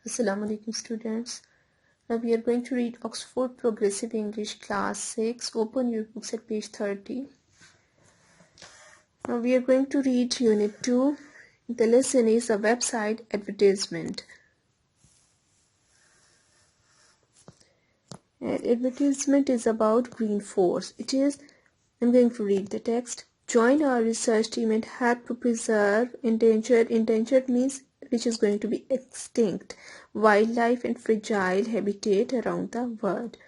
Assalamu alaikum students. Now we are going to read Oxford Progressive English Class 6. Open your books at page 30. Now we are going to read Unit 2. The lesson is a website advertisement. Advertisement is about Green Force. I'm going to read the text. Join our research team and help to preserve endangered means which is going to be extinct wildlife and fragile habitat around the world.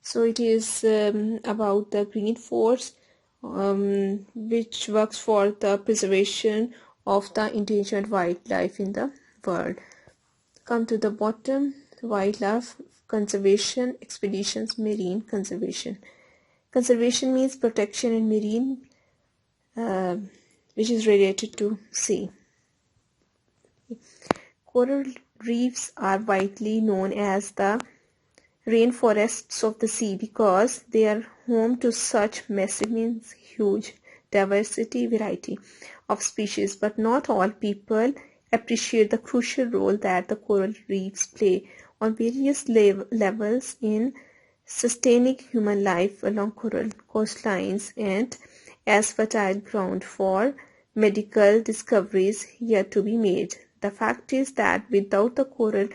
So it is about the Green Force which works for the preservation of the endangered wildlife in the world. Come to the bottom. Wildlife conservation expeditions, marine conservation. Conservation means protection in marine which is related to sea. Coral reefs are widely known as the rainforests of the sea because they are home to such massive, means huge, variety of species, but not all people appreciate the crucial role that the coral reefs play on various levels in sustaining human life along coral coastlines and as fertile ground for medical discoveries yet to be made. The fact is that without the coral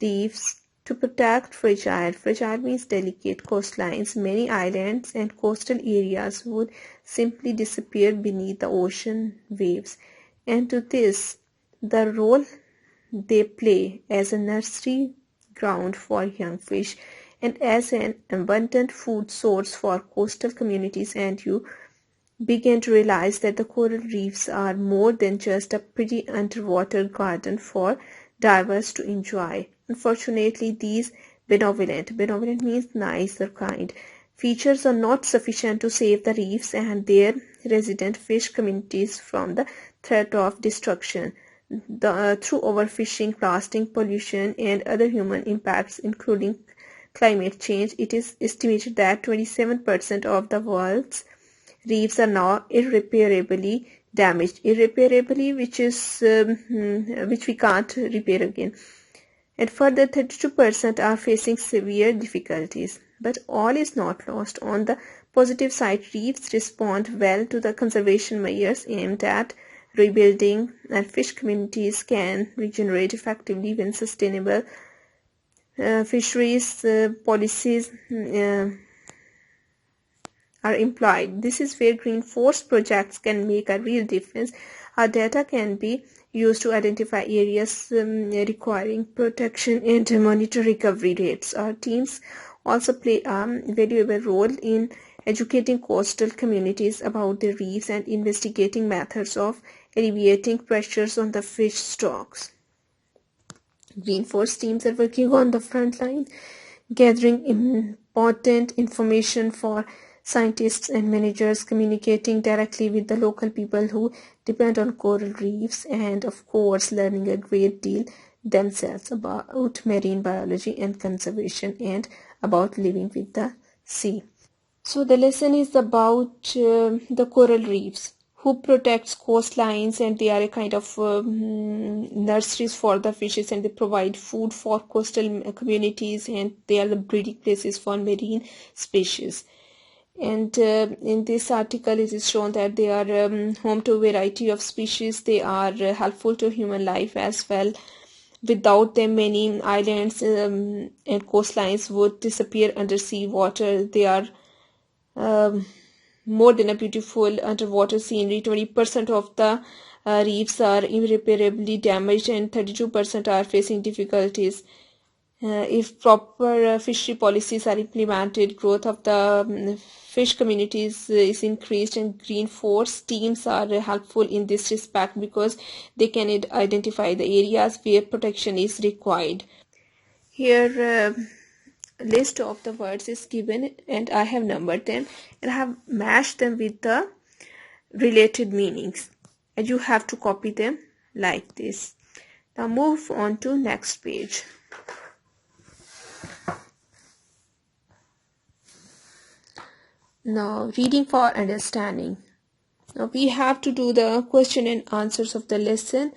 reefs to protect fragile means delicate coastlines, many islands and coastal areas would simply disappear beneath the ocean waves. And to this, the role they play as a nursery ground for young fish and as an abundant food source for coastal communities, and you begin to realize that the coral reefs are more than just a pretty underwater garden for divers to enjoy. Unfortunately, these benevolent means nice or kind, features are not sufficient to save the reefs and their resident fish communities from the threat of destruction through overfishing, plastic pollution, and other human impacts, including climate change. It is estimated that 27% of the world's reefs are now irreparably damaged. Which we can't repair again. And further, 32% are facing severe difficulties. But all is not lost. On the positive side, reefs respond well to the conservation measures aimed at rebuilding, and fish communities can regenerate effectively when sustainable fisheries policies are employed. This is where Green Force projects can make a real difference. Our data can be used to identify areas requiring protection and monitor recovery rates. Our teams also play a valuable role in educating coastal communities about the reefs and investigating methods of alleviating pressures on the fish stocks. Green Force teams are working on the front line, gathering important information for scientists and managers, communicating directly with the local people who depend on coral reefs, and of course learning a great deal themselves about marine biology and conservation and about living with the sea. So the lesson is about the coral reefs, who protects coastlines, and they are a kind of nurseries for the fishes, and they provide food for coastal communities, and they are the breeding places for marine species. And in this article it is shown that they are home to a variety of species. They are helpful to human life as well. Without them, many islands and coastlines would disappear under sea water. They are more than a beautiful underwater scenery. 20% of the reefs are irreparably damaged and 32% are facing difficulties. If proper fishery policies are implemented, growth of the fish communities is increased, and Green Force teams are helpful in this respect because they can identify the areas where protection is required. Here list of the words is given and I have numbered them and I have matched them with the related meanings, and you have to copy them like this. Now move on to next page. Now reading for understanding. Now we have to do the question and answers of the lesson,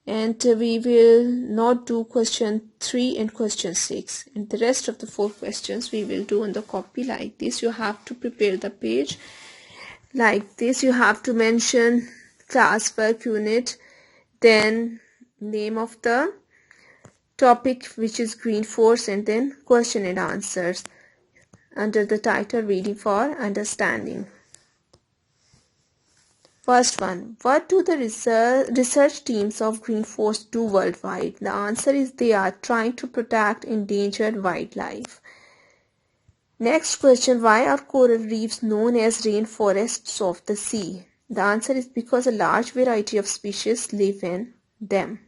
and we will not do question 3 and question 6, and the rest of the 4 questions we will do on the copy like this. You have to prepare the page like this. You have to mention classwork unit, then name of the topic, which is green force, and then question and answers under the title Reading for Understanding. First one, what do the research teams of Green Force do worldwide? The answer is they are trying to protect endangered wildlife. Next question, why are coral reefs known as rainforests of the sea? The answer is because a large variety of species live in them.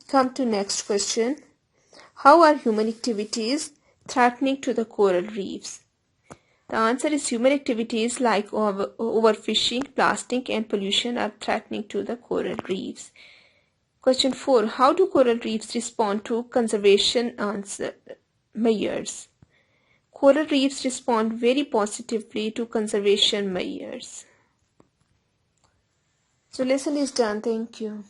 Come to next question. How are human activities threatening to the coral reefs? The answer is human activities like overfishing, plastic and pollution are threatening to the coral reefs. Question 4. How do coral reefs respond to conservation measures? Coral reefs respond very positively to conservation measures. So lesson is done. Thank you.